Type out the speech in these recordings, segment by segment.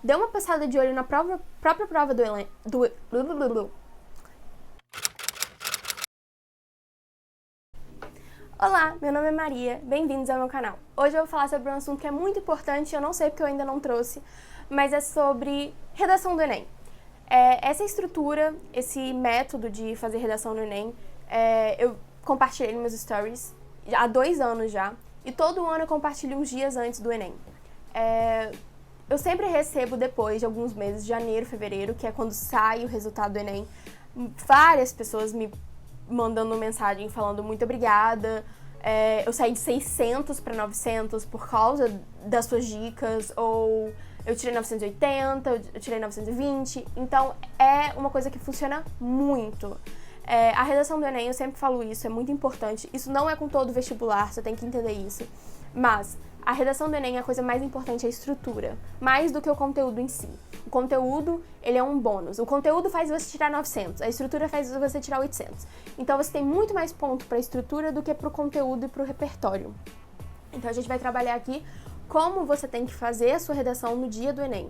dê uma passada de olho na própria prova do Enem. Olá, meu nome é Maria, bem-vindos ao meu canal. Hoje eu vou falar sobre um assunto que é muito importante, eu não sei porque eu ainda não trouxe, mas é sobre redação do Enem. Essa estrutura, esse método de fazer redação no Enem, eu compartilhei nos meus stories há 2 anos já, e todo ano eu compartilho uns dias antes do Enem. Eu sempre recebo depois de alguns meses, janeiro, fevereiro, que é quando sai o resultado do Enem, várias pessoas me mandando mensagem falando muito obrigada, eu saí de 600 para 900 por causa das suas dicas, ou eu tirei 980, eu tirei 920, então é uma coisa que funciona muito. A redação do Enem, eu sempre falo isso, é muito importante, isso não é com todo vestibular, você tem que entender isso, mas a redação do Enem, a coisa mais importante é a estrutura, mais do que o conteúdo em si. O conteúdo, ele é um bônus. O conteúdo faz você tirar 900, a estrutura faz você tirar 800. Então você tem muito mais ponto para a estrutura do que para o conteúdo e para o repertório. Então a gente vai trabalhar aqui como você tem que fazer a sua redação no dia do Enem.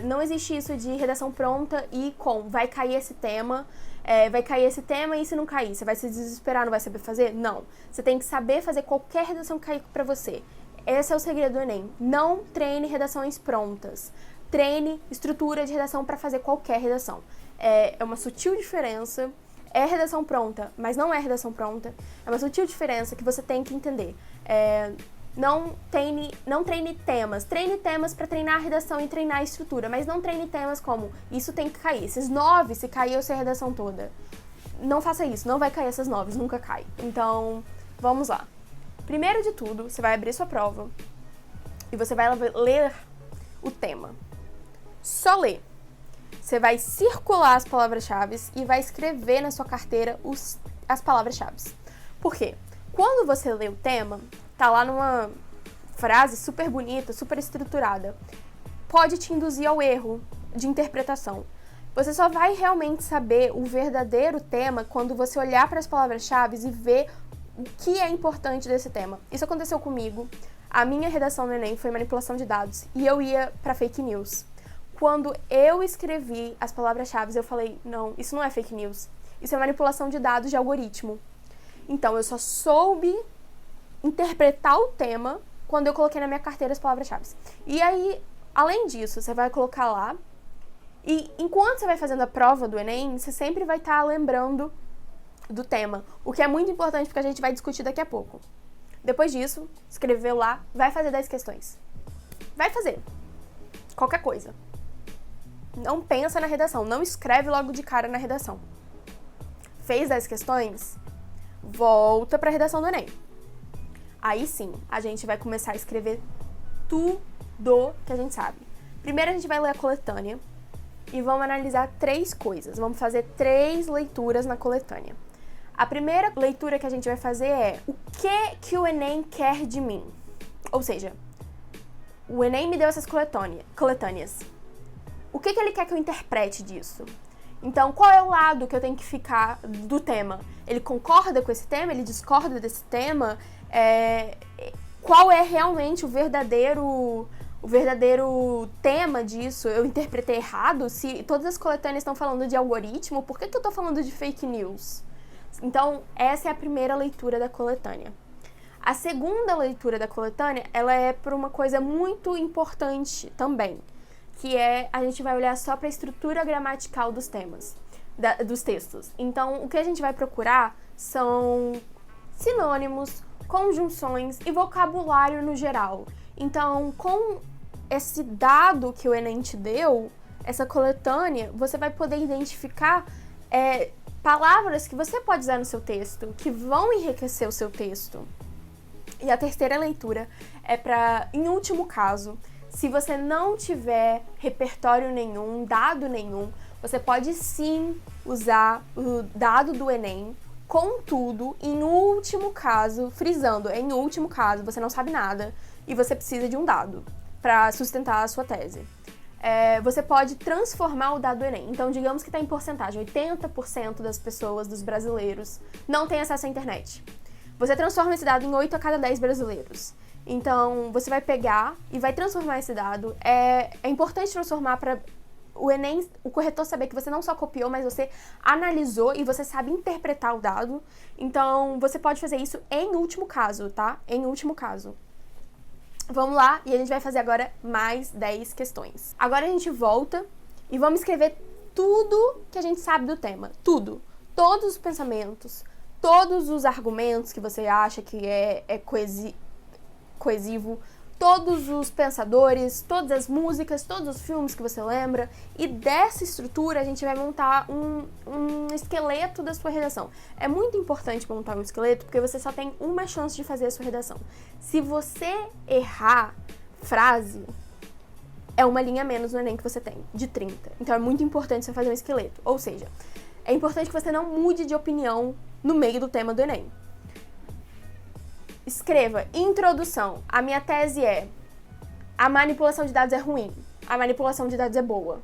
Não existe isso de redação pronta e vai cair esse tema, e se não cair, você vai se desesperar, não vai saber fazer? Não. Você tem que saber fazer qualquer redação que cair para você. Esse é o segredo do Enem. Não treine redações prontas. Treine estrutura de redação para fazer qualquer redação. É uma sutil diferença. É redação pronta, mas não é redação pronta. É uma sutil diferença que você tem que entender. Não treine temas. Treine temas para treinar a redação e treinar a estrutura, mas não treine temas como isso tem que cair. Esses 9, se cair, eu sei a redação toda. Não faça isso, não vai cair essas 9, nunca cai. Então, vamos lá. Primeiro de tudo, você vai abrir sua prova e você vai ler o tema. Só ler. Você vai circular as palavras-chave e vai escrever na sua carteira as palavras-chave. Por quê? Quando você lê o tema, tá lá numa frase super bonita, super estruturada. Pode te induzir ao erro de interpretação. Você só vai realmente saber o verdadeiro tema quando você olhar para as palavras-chave e ver o que é importante desse tema. Isso aconteceu comigo. A minha redação no Enem foi manipulação de dados e eu ia para fake news. Quando eu escrevi as palavras-chave, eu falei, não, isso não é fake news. Isso é manipulação de dados de algoritmo. Então, eu só soube interpretar o tema quando eu coloquei na minha carteira as palavras-chave. E aí, além disso, você vai colocar lá e enquanto você vai fazendo a prova do Enem, você sempre vai estar lembrando do tema, o que é muito importante porque a gente vai discutir daqui a pouco. Depois disso, escreveu lá, vai fazer 10 questões. Vai fazer. Qualquer coisa. Não pensa na redação, não escreve logo de cara na redação. Fez 10 questões? Volta para a redação do Enem. Aí sim, a gente vai começar a escrever tudo que a gente sabe. Primeiro a gente vai ler a coletânea e vamos analisar 3 coisas. Vamos fazer 3 leituras na coletânea. A primeira leitura que a gente vai fazer é o que o Enem quer de mim? Ou seja, o Enem me deu essas coletâneas. O que ele quer que eu interprete disso? Então, qual é o lado que eu tenho que ficar do tema? Ele concorda com esse tema? Ele discorda desse tema? Qual é realmente o verdadeiro tema disso? Eu interpretei errado? Se todas as coletâneas estão falando de algoritmo, por que eu estou falando de fake news? Então, essa é a primeira leitura da coletânea. A segunda leitura da coletânea, ela é por uma coisa muito importante também, que a gente vai olhar só para a estrutura gramatical dos temas, dos textos. Então, o que a gente vai procurar são sinônimos, conjunções e vocabulário no geral. Então, com esse dado que o Enem te deu, essa coletânea, você vai poder identificar palavras que você pode usar no seu texto, que vão enriquecer o seu texto. E a terceira leitura é para, em último caso, se você não tiver repertório nenhum, dado nenhum, você pode sim usar o dado do Enem. Contudo, em último caso, frisando, em último caso, você não sabe nada e você precisa de um dado para sustentar a sua tese. Você pode transformar o dado do Enem. Então, digamos que está em porcentagem, 80% das pessoas, dos brasileiros, não têm acesso à internet. Você transforma esse dado em 8 a cada 10 brasileiros. Então, você vai pegar e vai transformar esse dado. É importante transformar para o Enem, o corretor saber que você não só copiou, mas você analisou e você sabe interpretar o dado. Então, você pode fazer isso em último caso, tá? Em último caso. Vamos lá, e a gente vai fazer agora mais 10 questões. Agora a gente volta e vamos escrever tudo que a gente sabe do tema. Tudo. Todos os pensamentos, todos os argumentos que você acha que é coesivo, todos os pensadores, todas as músicas, todos os filmes que você lembra. E dessa estrutura a gente vai montar um esqueleto da sua redação. É muito importante montar um esqueleto porque você só tem uma chance de fazer a sua redação. Se você errar frase, é uma linha a menos no Enem que você tem, de 30. Então é muito importante você fazer um esqueleto. Ou seja, é importante que você não mude de opinião no meio do tema do Enem. Escreva, introdução. A minha tese é: a manipulação de dados é ruim, a manipulação de dados é boa.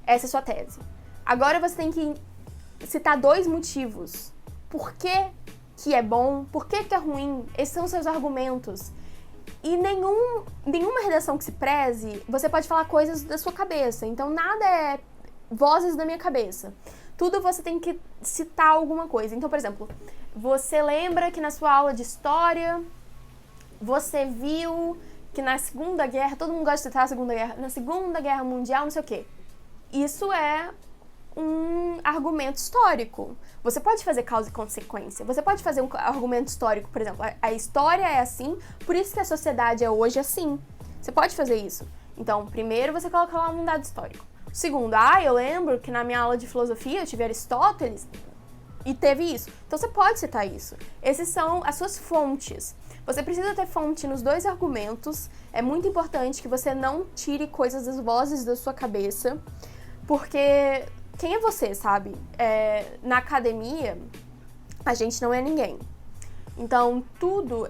Essa é a sua tese. Agora você tem que citar 2 motivos. Por que é bom, por que é ruim, esses são os seus argumentos. E nenhuma redação que se preze, você pode falar coisas da sua cabeça. Então nada é vozes da minha cabeça. Tudo você tem que citar alguma coisa. Então, por exemplo, você lembra que na sua aula de história, você viu que na Segunda Guerra, todo mundo gosta de citar a Segunda Guerra, na Segunda Guerra Mundial, não sei o quê. Isso é um argumento histórico. Você pode fazer causa e consequência. Você pode fazer um argumento histórico, por exemplo, a história é assim, por isso que a sociedade é hoje assim. Você pode fazer isso. Então, primeiro você coloca lá um dado histórico. Segundo, eu lembro que na minha aula de filosofia eu tive Aristóteles e teve isso. Então você pode citar isso. Essas são as suas fontes. Você precisa ter fonte nos 2 argumentos. É muito importante que você não tire coisas das vozes da sua cabeça, porque quem é você, sabe? Na academia, a gente não é ninguém. Então, tudo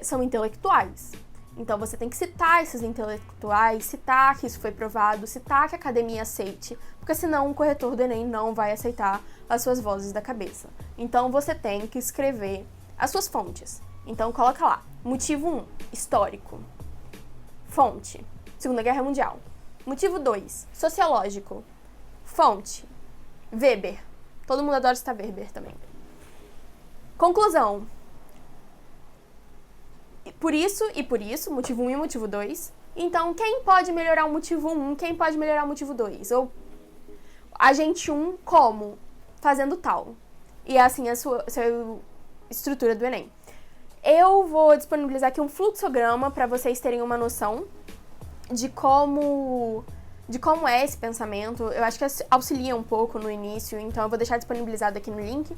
são intelectuais. Então, você tem que citar esses intelectuais, citar que isso foi provado, citar que a academia aceite, porque senão o corretor do Enem não vai aceitar as suas vozes da cabeça. Então, você tem que escrever as suas fontes. Então, coloca lá, motivo 1, histórico. Fonte, Segunda Guerra Mundial. Motivo 2, sociológico. Fonte, Weber. Todo mundo adora citar Weber também. Conclusão. Por isso, motivo 1 e motivo 2. Então, quem pode melhorar o motivo 1? Quem pode melhorar o motivo 2? Ou agente 1, como? Fazendo tal. E é assim a sua estrutura do Enem. Eu vou disponibilizar aqui um fluxograma para vocês terem uma noção de como é esse pensamento. Eu acho que auxilia um pouco no início, então eu vou deixar disponibilizado aqui no link.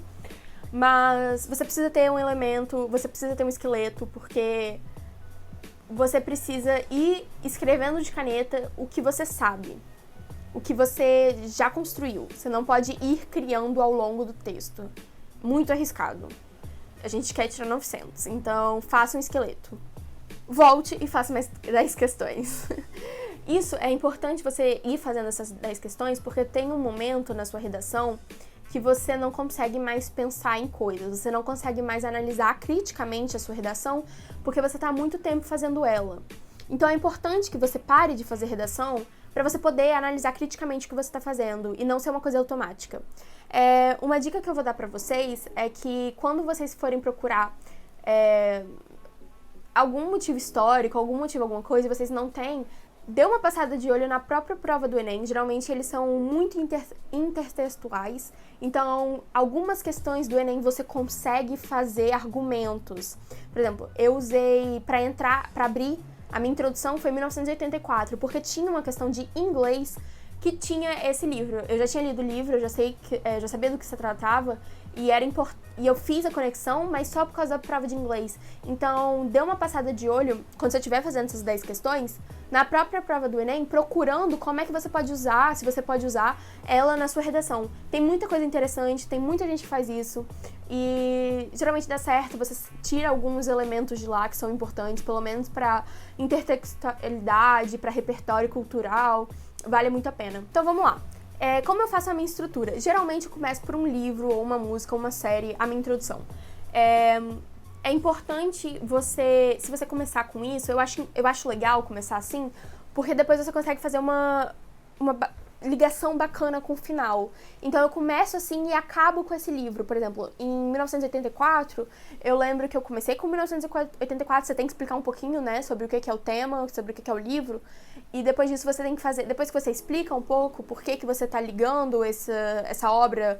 Mas você precisa ter um elemento, você precisa ter um esqueleto, porque você precisa ir escrevendo de caneta o que você sabe, o que você já construiu. Você não pode ir criando ao longo do texto. Muito arriscado. A gente quer tirar 900, então faça um esqueleto. Volte e faça mais 10 questões. Isso é importante você ir fazendo essas 10 questões, porque tem um momento na sua redação que você não consegue mais pensar em coisas, você não consegue mais analisar criticamente a sua redação, porque você está há muito tempo fazendo ela. Então é importante que você pare de fazer redação para você poder analisar criticamente o que você está fazendo e não ser uma coisa automática. Uma dica que eu vou dar para vocês é que quando vocês forem procurar algum motivo histórico, alguma coisa, e vocês não têm, dê uma passada de olho na própria prova do Enem. Geralmente eles são muito intertextuais, então algumas questões do Enem você consegue fazer argumentos. Por exemplo, eu usei para abrir, a minha introdução foi em 1984, porque tinha uma questão de inglês que tinha esse livro. Eu já tinha lido o livro, eu já sabia do que se tratava, e eu fiz a conexão, mas só por causa da prova de inglês. Então, dê uma passada de olho, quando você estiver fazendo essas 10 questões, na própria prova do Enem, procurando como é que você pode usar, se você pode usar ela na sua redação. Tem muita coisa interessante, tem muita gente que faz isso, e geralmente dá certo, você tira alguns elementos de lá que são importantes, pelo menos para intertextualidade, para repertório cultural, vale muito a pena. Então vamos lá. Como eu faço a minha estrutura? Geralmente eu começo por um livro, ou uma música, ou uma série, a minha introdução. é importante você, se você começar com isso, eu acho legal começar assim, porque depois você consegue fazer uma ligação bacana com o final. Então eu começo assim e acabo com esse livro. Por exemplo, em 1984, eu lembro que eu comecei com 1984, você tem que explicar um pouquinho, né, sobre o que é o tema, sobre o que é o livro, e depois disso você tem que fazer, depois que você explica um pouco por que você tá ligando essa obra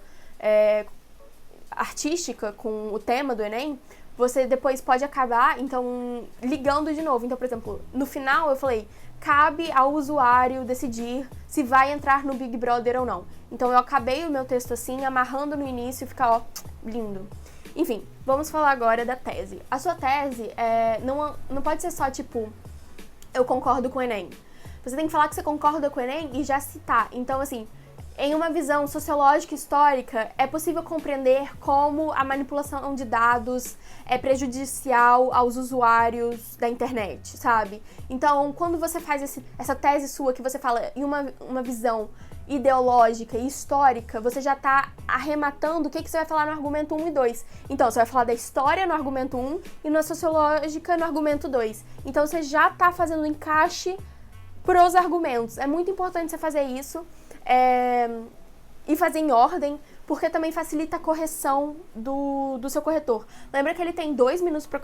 artística com o tema do Enem, você depois pode acabar, então, ligando de novo. Então, por exemplo, no final eu falei, cabe ao usuário decidir se vai entrar no Big Brother ou não. Então eu acabei o meu texto assim, amarrando no início e fica, ó, lindo. Enfim, vamos falar agora da tese. A sua tese não pode ser só, tipo, eu concordo com o Enem. Você tem que falar que você concorda com o Enem e já citar. Então, assim, em uma visão sociológica e histórica, é possível compreender como a manipulação de dados é prejudicial aos usuários da internet, sabe? Então, quando você faz essa tese sua, que você fala em uma visão ideológica e histórica, você já está arrematando o que você vai falar no argumento 1 e 2. Então, você vai falar da história no argumento 1 e na sociológica no argumento 2. Então, você já está fazendo um encaixe pros argumentos. É muito importante você fazer isso. E fazer em ordem, porque também facilita a correção do seu corretor. Lembra que ele tem 2 minutos para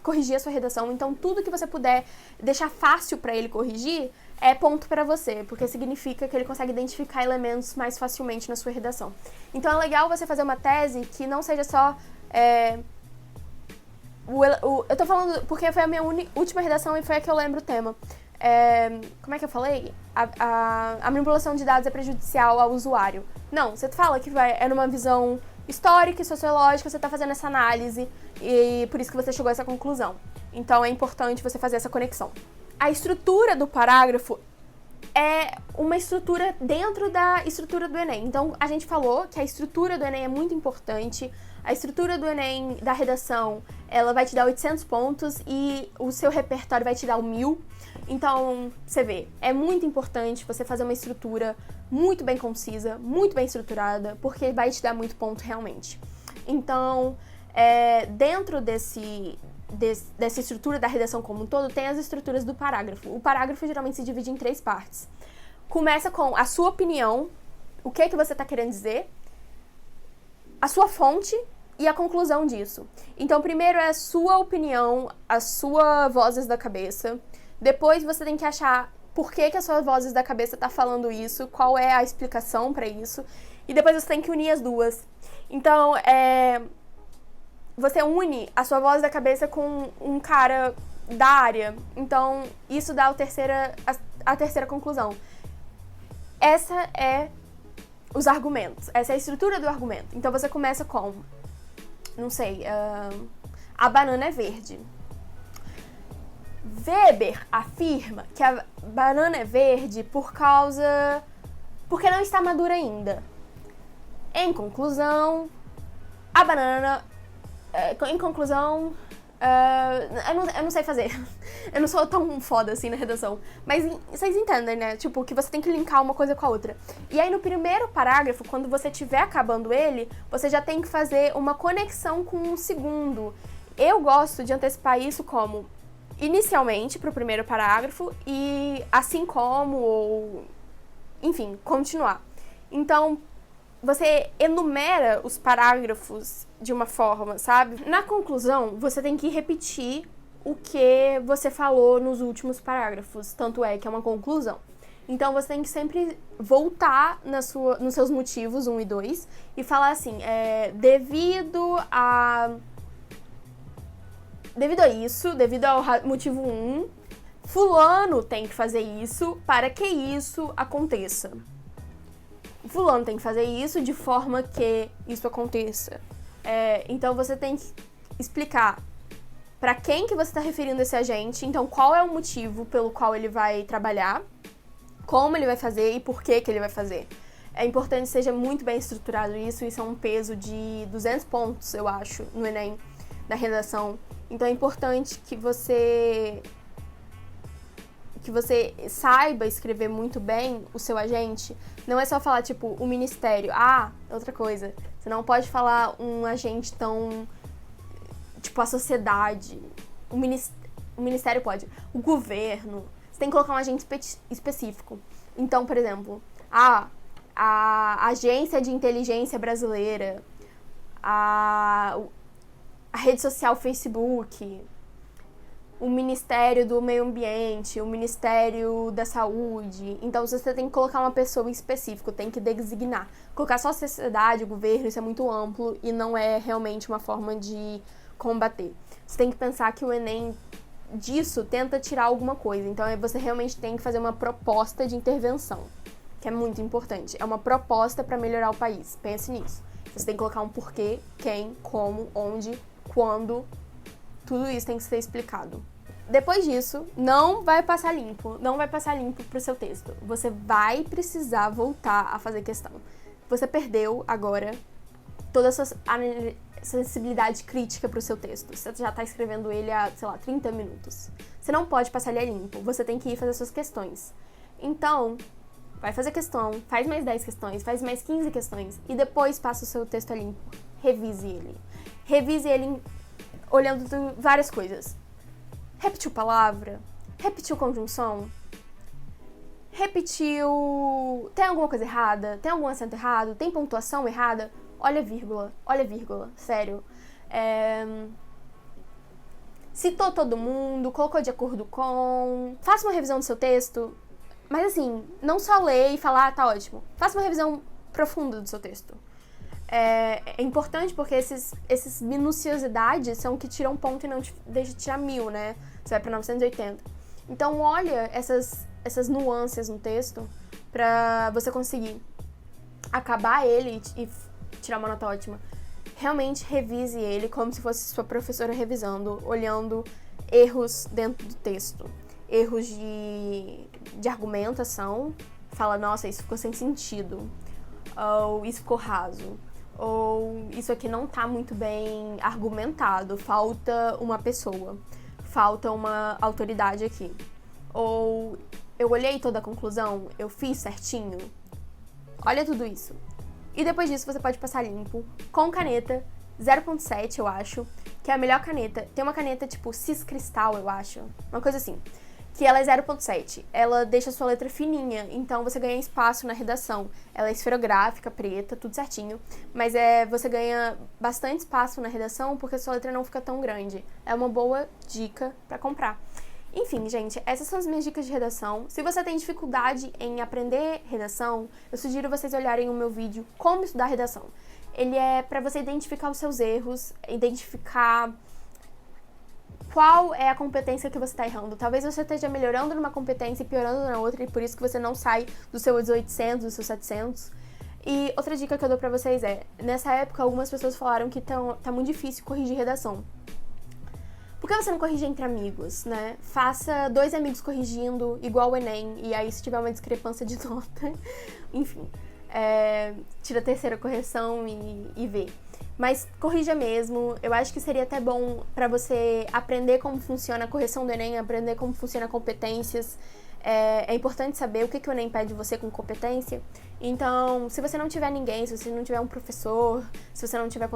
corrigir a sua redação, então tudo que você puder deixar fácil para ele corrigir é ponto para você, porque significa que ele consegue identificar elementos mais facilmente na sua redação. Então é legal você fazer uma tese que não seja só... eu tô falando porque foi a minha última redação e foi a que eu lembro o tema. Como é que eu falei? A manipulação de dados é prejudicial ao usuário. Não, você fala que é numa visão histórica e sociológica, você está fazendo essa análise e por isso que você chegou a essa conclusão. Então é importante você fazer essa conexão. A estrutura do parágrafo é uma estrutura dentro da estrutura do Enem. Então a gente falou que a estrutura do Enem é muito importante. A estrutura do Enem, da redação, ela vai te dar 800 pontos e o seu repertório vai te dar 1.000. Então, você vê, é muito importante você fazer uma estrutura muito bem concisa, muito bem estruturada, porque vai te dar muito ponto realmente. Então, dentro dessa estrutura da redação como um todo, tem as estruturas do parágrafo. O parágrafo geralmente se divide em 3 partes. Começa com a sua opinião, o que você está querendo dizer, a sua fonte e a conclusão disso. Então, primeiro é a sua opinião, a sua vozes da cabeça. Depois você tem que achar por que as suas vozes da cabeça tá falando isso, qual é a explicação para isso. E depois você tem que unir as duas. Então, você une a sua voz da cabeça com um cara da área. Então, isso dá a terceira conclusão. Essa é os argumentos. Essa é a estrutura do argumento. Então, você começa com, não sei, a banana é verde. Weber afirma que a banana é verde porque não está madura ainda. Em conclusão, a banana... eu não sei fazer. Eu não sou tão foda assim na redação. Mas vocês entendem, né? Tipo, que você tem que linkar uma coisa com a outra. E aí, no primeiro parágrafo, quando você estiver acabando ele, você já tem que fazer uma conexão com o segundo. Eu gosto de antecipar isso como... inicialmente para o primeiro parágrafo e assim como, ou enfim, continuar. Então, você enumera os parágrafos de uma forma, sabe? Na conclusão, você tem que repetir o que você falou nos últimos parágrafos, tanto é que é uma conclusão. Então, você tem que sempre voltar nos seus motivos 1 e 2 e falar assim, devido a isso, devido ao motivo 1, fulano tem que fazer isso para que isso aconteça. Fulano tem que fazer isso de forma que isso aconteça. Então você tem que explicar para quem que você está referindo esse agente, então qual é o motivo pelo qual ele vai trabalhar, como ele vai fazer e por que ele vai fazer. É importante que seja muito bem estruturado isso é um peso de 200 pontos, eu acho, no Enem, da redação. Então é importante que você saiba escrever muito bem o seu agente. Não é só falar, tipo, o ministério. Outra coisa. Você não pode falar um agente tipo, a sociedade, o ministério pode, o governo, você tem que colocar um agente específico. Então, por exemplo, a agência de inteligência brasileira, a rede social Facebook, o Ministério do Meio Ambiente, o Ministério da Saúde. Então, você tem que colocar uma pessoa em específico, tem que designar. Colocar só a sociedade, o governo, isso é muito amplo e não é realmente uma forma de combater. Você tem que pensar que o Enem disso tenta tirar alguma coisa. Então, você realmente tem que fazer uma proposta de intervenção, que é muito importante. É uma proposta para melhorar o país. Pense nisso. Você tem que colocar um porquê, quem, como, onde, quando. Tudo isso tem que ser explicado. Depois disso, não vai passar limpo pro seu texto. Você vai precisar voltar a fazer questão. Você perdeu agora toda a sua sensibilidade crítica pro seu texto. Você já tá escrevendo ele há, 30 minutos. Você não pode passar ele a limpo. Você tem que ir fazer suas questões. Então, vai fazer questão, faz mais 10 questões, faz mais 15 questões e depois passa o seu texto a limpo. Revise ele. Revise ele olhando várias coisas. Repetiu palavra? Repetiu conjunção? Repetiu... Tem alguma coisa errada? Tem algum acento errado? Tem pontuação errada? Olha vírgula, sério. Citou todo mundo, colocou de acordo com... Faça uma revisão do seu texto, mas assim, não só ler e falar, tá ótimo. Faça uma revisão profunda do seu texto. É importante porque esses minuciosidades são que tiram ponto e não te deixa tirar 1000, né? Você vai pra 980. Então, olha essas nuances no texto pra você conseguir acabar ele e tirar uma nota ótima. Realmente revise ele como se fosse sua professora revisando, olhando erros dentro do texto. Erros de argumentação. Fala, nossa, isso ficou sem sentido. Ou isso ficou raso. Ou isso aqui não tá muito bem argumentado, falta uma pessoa, falta uma autoridade aqui. Ou eu olhei toda a conclusão, eu fiz certinho. Olha tudo isso. E depois disso você pode passar limpo com caneta 0.7, eu acho, que é a melhor caneta. Tem uma caneta tipo Cis Cristal, eu acho, uma coisa assim, que ela é 0.7. Ela deixa a sua letra fininha, então você ganha espaço na redação. Ela é esferográfica, preta, tudo certinho, mas você ganha bastante espaço na redação porque a sua letra não fica tão grande. É uma boa dica pra comprar. Enfim, gente, essas são as minhas dicas de redação. Se você tem dificuldade em aprender redação, eu sugiro vocês olharem o meu vídeo Como Estudar Redação. Ele é pra você identificar os seus erros, identificar qual é a competência que você está errando. Talvez você esteja melhorando numa competência e piorando na outra, e por isso que você não sai dos seus 800, dos seus 700. E outra dica que eu dou pra vocês nessa época, algumas pessoas falaram que tá muito difícil corrigir redação. Por que você não corrige entre amigos, né? Faça 2 amigos corrigindo, igual o Enem, e aí se tiver uma discrepância de nota, enfim, tira a terceira correção e vê. Mas corrija mesmo, eu acho que seria até bom pra você aprender como funciona a correção do Enem, aprender como funciona competências. É importante saber o que o Enem pede de você com competência. Então, se você não tiver ninguém, se você não tiver um professor, se você não tiver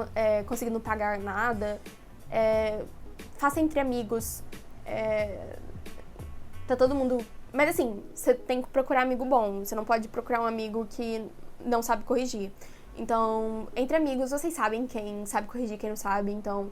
conseguindo pagar nada, faça entre amigos. Tá todo mundo... Mas assim, você tem que procurar amigo bom, você não pode procurar um amigo que não sabe corrigir. Então, entre amigos, vocês sabem quem sabe corrigir, quem não sabe. Então,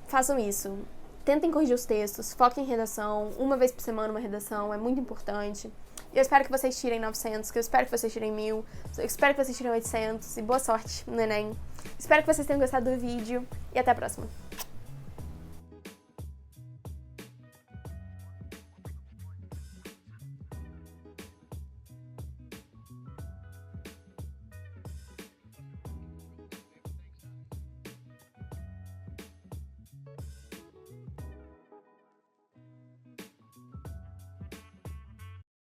façam isso. Tentem corrigir os textos, foquem em redação. Uma vez por semana uma redação, é muito importante. Eu espero que vocês tirem 900, que eu espero que vocês tirem 1000. Eu espero que vocês tirem 800. E boa sorte no Enem. Espero que vocês tenham gostado do vídeo. E até a próxima.